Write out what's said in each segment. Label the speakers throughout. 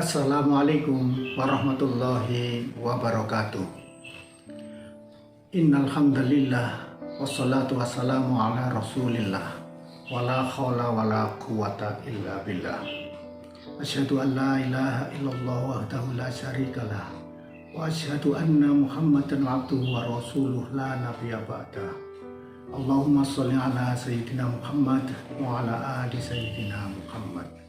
Speaker 1: Assalamualaikum warahmatullahi wabarakatuh. Innal hamdalillah wassalatu wassalamu ala Rasulillah wala haula wala quwata illa billah. Asyhadu an la ilaha illallah wahdahu la syarikalah wa asyhadu anna Muhammadan abduhu wa rasuluh la nabiyya ba'da. Allahumma sholli ala sayyidina Muhammad wa ala ali sayyidina Muhammad.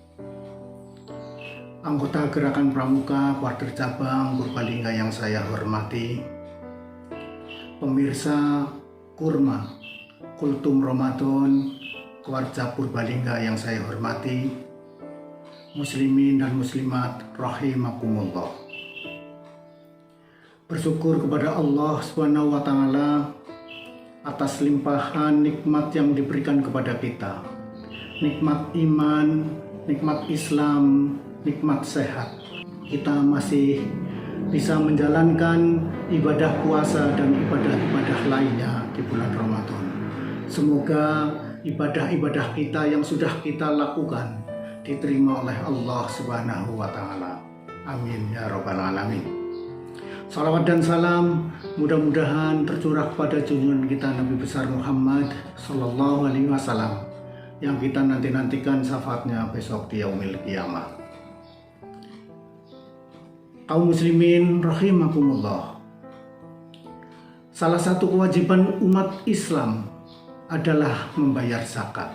Speaker 1: Anggota Gerakan Pramuka Kuartir Cabang Purbalingga yang saya hormati, pemirsa Kurma Kultum Ramadan Kuarca Purbalingga yang saya hormati, muslimin dan muslimat rahimakumullah. Bersyukur kepada Allah Subhanahu wa taala atas limpahan nikmat yang diberikan kepada kita. Nikmat iman, nikmat Islam, nikmat sehat. Kita masih bisa menjalankan ibadah puasa dan ibadah-ibadah lainnya di bulan Ramadan. Semoga ibadah-ibadah kita yang sudah kita lakukan diterima oleh Allah Subhanahu wa taala. Amin ya rabbal alamin. Salawat dan salam mudah-mudahan tercurah pada junjungan kita Nabi besar Muhammad sallallahu alaihi wasallam yang kita nanti-nantikan syafaatnya besok di yaumil qiyamah. Kaum muslimin rahimakumullah. Salah satu kewajiban umat Islam adalah membayar zakat.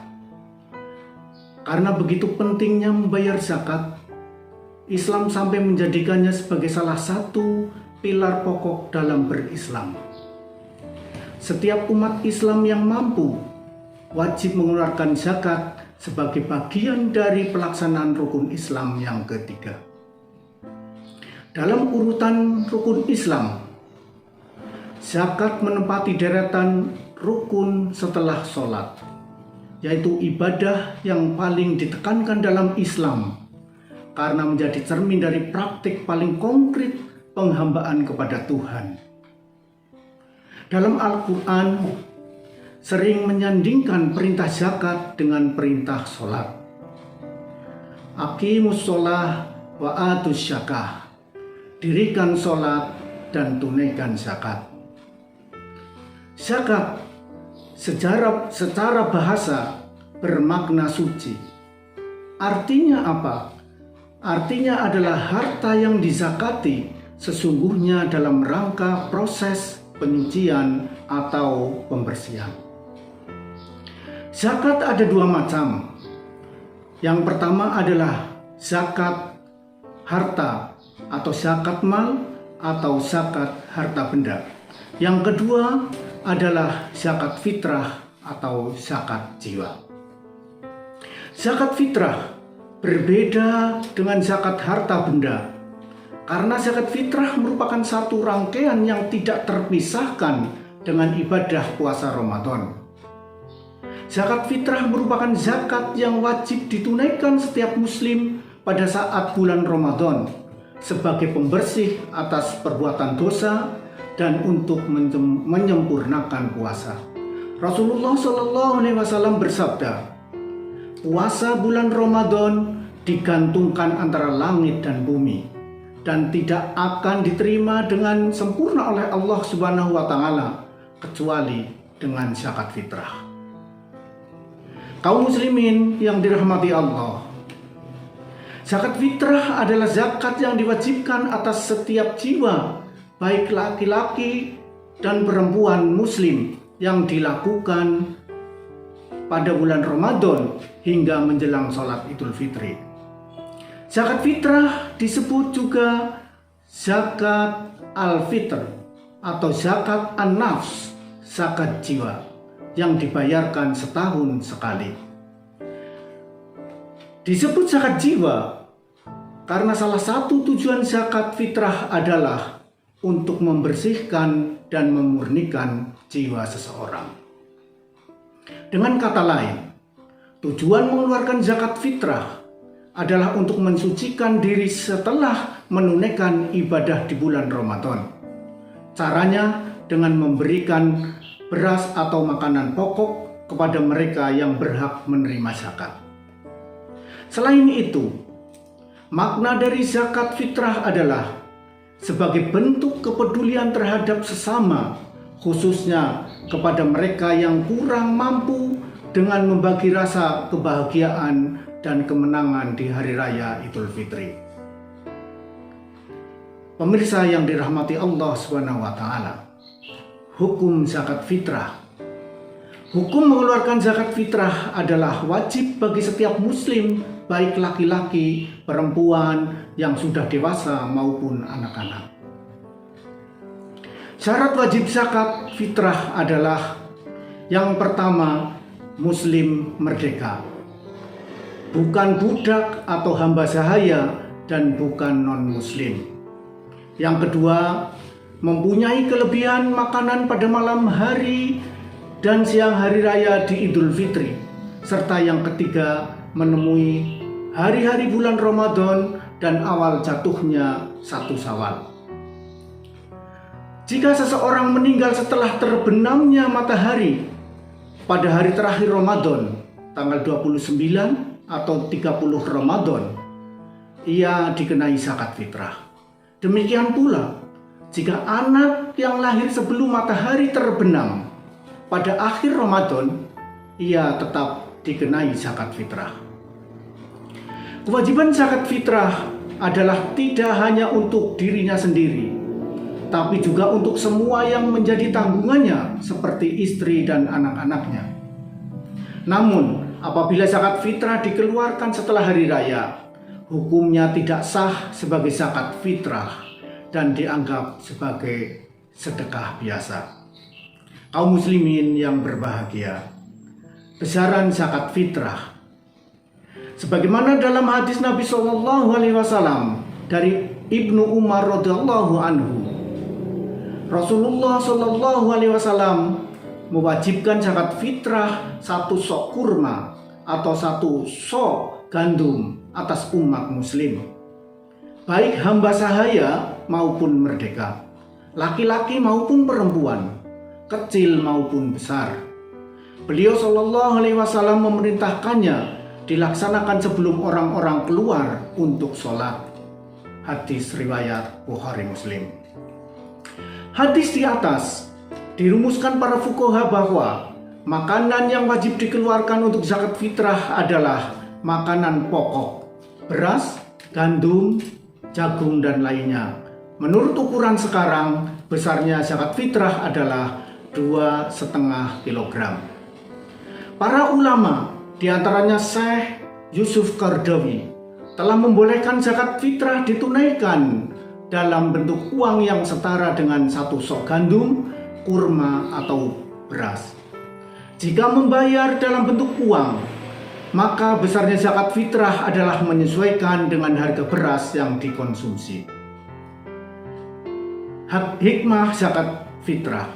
Speaker 1: Karena begitu pentingnya membayar zakat, Islam sampai menjadikannya sebagai salah satu pilar pokok dalam berislam. Setiap umat Islam yang mampu wajib mengeluarkan zakat sebagai bagian dari pelaksanaan rukun Islam yang ketiga. Dalam urutan rukun Islam, zakat menempati deretan rukun setelah sholat, yaitu ibadah yang paling ditekankan dalam Islam karena menjadi cermin dari praktik paling konkret penghambaan kepada Tuhan. Dalam Al-Quran sering menyandingkan perintah zakat dengan perintah sholat. Aqimus sholah wa atus zakah. Dirikan sholat dan tunaikan zakat. Zakat secara bahasa bermakna suci. Artinya apa? Artinya adalah harta yang dizakati sesungguhnya dalam rangka proses penyucian atau pembersihan. Zakat ada dua macam. Yang pertama adalah zakat harta atau zakat mal atau zakat harta benda. Yang kedua adalah zakat fitrah atau zakat jiwa. Zakat fitrah berbeda dengan zakat harta benda karena zakat fitrah merupakan satu rangkaian yang tidak terpisahkan dengan ibadah puasa Ramadan. Zakat fitrah merupakan zakat yang wajib ditunaikan setiap muslim pada saat bulan Ramadan sebagai pembersih atas perbuatan dosa dan untuk menyempurnakan puasa. Rasulullah Shallallahu Alaihi Wasallam bersabda, puasa bulan Ramadan digantungkan antara langit dan bumi dan tidak akan diterima dengan sempurna oleh Allah Subhanahu Wa Taala kecuali dengan zakat fitrah. Kaum muslimin yang dirahmati Allah, zakat fitrah adalah zakat yang diwajibkan atas setiap jiwa, baik laki-laki dan perempuan muslim yang dilakukan pada bulan Ramadan hingga menjelang sholat Idul Fitri. Zakat fitrah disebut juga zakat al-fitr atau zakat an-nafs, zakat jiwa yang dibayarkan setahun sekali. Disebut zakat jiwa karena salah satu tujuan zakat fitrah adalah untuk membersihkan dan memurnikan jiwa seseorang. Dengan kata lain, tujuan mengeluarkan zakat fitrah adalah untuk mensucikan diri setelah menunaikan ibadah di bulan Ramadan. Caranya dengan memberikan beras atau makanan pokok kepada mereka yang berhak menerima zakat. Selain itu, Makna dari zakat fitrah adalah sebagai bentuk kepedulian terhadap sesama, khususnya kepada mereka yang kurang mampu, dengan membagi rasa kebahagiaan dan kemenangan di Hari Raya Idul Fitri. Pemirsa yang dirahmati Allah Subhanahu wa taala, hukum zakat fitrah. Hukum mengeluarkan zakat fitrah adalah wajib bagi setiap muslim, baik laki-laki, perempuan yang sudah dewasa maupun anak-anak. Syarat wajib zakat fitrah adalah yang pertama, muslim merdeka, bukan budak atau hamba sahaya, dan bukan non-muslim. Yang kedua, mempunyai kelebihan makanan pada malam hari dan siang hari raya di Idul Fitri. Serta yang ketiga, menemui hari-hari bulan Ramadan dan awal jatuhnya 1 Syawal. Jika seseorang meninggal setelah terbenamnya matahari pada hari terakhir Ramadan, tanggal 29 atau 30 Ramadan, ia dikenai zakat fitrah. Demikian pula, jika anak yang lahir sebelum matahari terbenam pada akhir Ramadan, ia tetap dikenai zakat fitrah. Kewajiban zakat fitrah adalah tidak hanya untuk dirinya sendiri, tapi juga untuk semua yang menjadi tanggungannya, seperti istri dan anak-anaknya. Namun, apabila zakat fitrah dikeluarkan setelah hari raya, hukumnya tidak sah sebagai zakat fitrah dan dianggap sebagai sedekah biasa. Kaum muslimin yang berbahagia, besaran zakat fitrah sebagaimana dalam hadis Nabi SAW dari Ibnu Umar radhiyallahu anhu, Rasulullah SAW mewajibkan zakat fitrah 1 sok kurma atau 1 sok gandum atas umat muslim, baik hamba sahaya maupun merdeka, laki-laki maupun perempuan, kecil maupun besar. Beliau SAW memerintahkannya dilaksanakan sebelum orang-orang keluar untuk sholat. Hadis riwayat Bukhari Muslim. Hadis di atas dirumuskan para fuqaha bahwa makanan yang wajib dikeluarkan untuk zakat fitrah adalah makanan pokok, beras, gandum, jagung, dan lainnya. Menurut ukuran sekarang, besarnya zakat fitrah adalah 2,5 kg. Para ulama, diantaranya Syekh Yusuf Qaradawi, telah membolehkan zakat fitrah ditunaikan dalam bentuk uang yang setara dengan 1 sok gandum, kurma, atau beras. Jika membayar dalam bentuk uang, maka besarnya zakat fitrah adalah menyesuaikan dengan harga beras yang dikonsumsi. Hikmah zakat fitrah.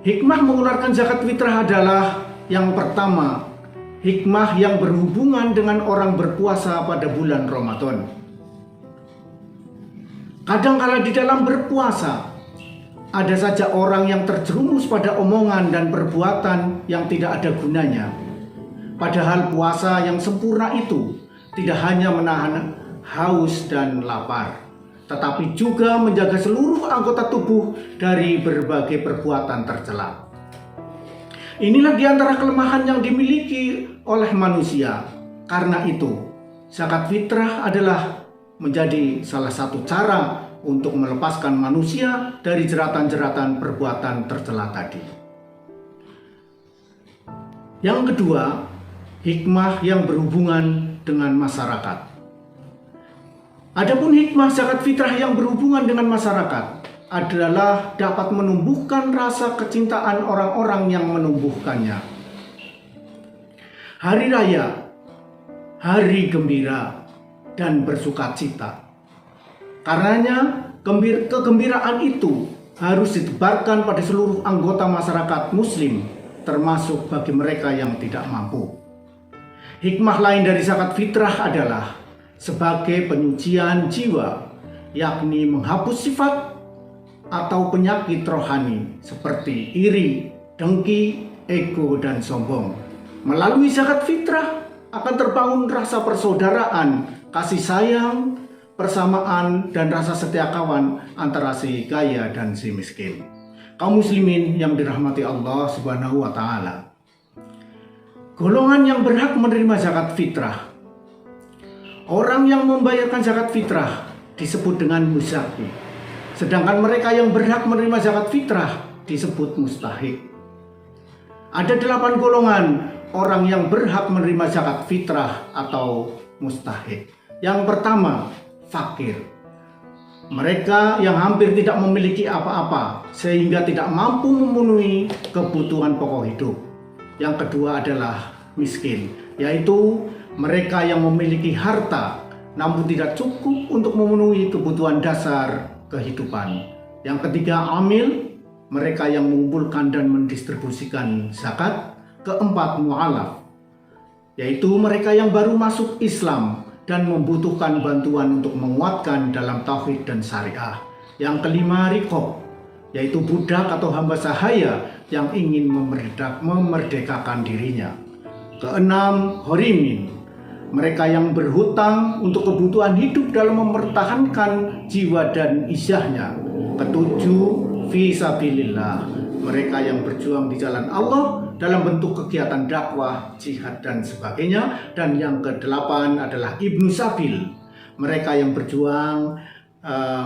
Speaker 1: Hikmah mengeluarkan zakat fitrah adalah yang pertama, hikmah yang berhubungan dengan orang berpuasa pada bulan Ramadan. Kadangkala di dalam berpuasa, ada saja orang yang terjerumus pada omongan dan perbuatan yang tidak ada gunanya. Padahal puasa yang sempurna itu tidak hanya menahan haus dan lapar, tetapi juga menjaga seluruh anggota tubuh dari berbagai perbuatan tercela. Inilah di antara kelemahan yang dimiliki oleh manusia. Karena itu, zakat fitrah adalah menjadi salah satu cara untuk melepaskan manusia dari jeratan-jeratan perbuatan tercela tadi. Yang kedua, hikmah yang berhubungan dengan masyarakat. Adapun hikmah zakat fitrah yang berhubungan dengan masyarakat adalah dapat menumbuhkan rasa kecintaan orang-orang yang menumbuhkannya. Hari raya, hari gembira, dan bersukacita. Karenanya, kegembiraan itu harus ditebarkan pada seluruh anggota masyarakat muslim, termasuk bagi mereka yang tidak mampu. Hikmah lain dari zakat fitrah adalah sebagai penyucian jiwa, yakni menghapus sifat atau penyakit rohani seperti iri, dengki, ego, dan sombong. Melalui zakat fitrah, akan terbangun rasa persaudaraan, kasih sayang, persamaan, dan rasa setia kawan antara si kaya dan si miskin. Kaum muslimin yang dirahmati Allah Subhanahu wa Ta'ala, golongan yang berhak menerima zakat fitrah, orang yang membayarkan zakat fitrah disebut dengan muzaki, sedangkan mereka yang berhak menerima zakat fitrah disebut mustahik. Ada 8 golongan orang yang berhak menerima zakat fitrah atau mustahik. Yang pertama, fakir. Mereka yang hampir tidak memiliki apa-apa sehingga tidak mampu memenuhi kebutuhan pokok hidup. Yang kedua adalah miskin, yaitu mereka yang memiliki harta namun tidak cukup untuk memenuhi kebutuhan dasar kehidupan. Yang ketiga, amil, mereka yang mengumpulkan dan mendistribusikan zakat. Keempat, mu'alaf, yaitu mereka yang baru masuk Islam dan membutuhkan bantuan untuk menguatkan dalam tauhid dan syariah. Yang kelima, riqab, yaitu budak atau hamba sahaya yang ingin memerdekakan dirinya. Keenam, horimin, mereka yang berhutang untuk kebutuhan hidup dalam mempertahankan jiwa dan izzahnya. Ketujuh, fisabilillah, mereka yang berjuang di jalan Allah dalam bentuk kegiatan dakwah, jihad, dan sebagainya. Dan yang kedelapan adalah ibnu sabil, mereka yang berjuang,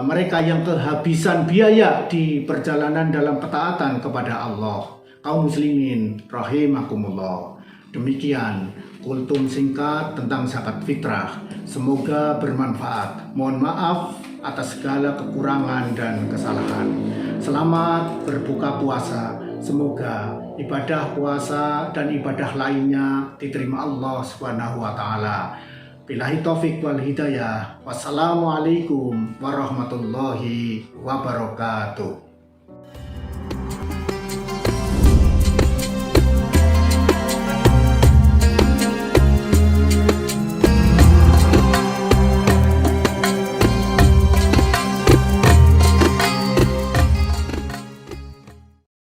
Speaker 1: mereka yang kehabisan biaya di perjalanan dalam ketaatan kepada Allah. Kaum muslimin rahimakumullah, demikian kultum singkat tentang zakat fitrah. Semoga bermanfaat. Mohon maaf atas segala kekurangan dan kesalahan. Selamat berbuka puasa. Semoga ibadah puasa dan ibadah lainnya diterima Allah Subhanahu wa Ta'ala. Billahi taufik wal hidayah. Wassalamualaikum warahmatullahi wabarakatuh.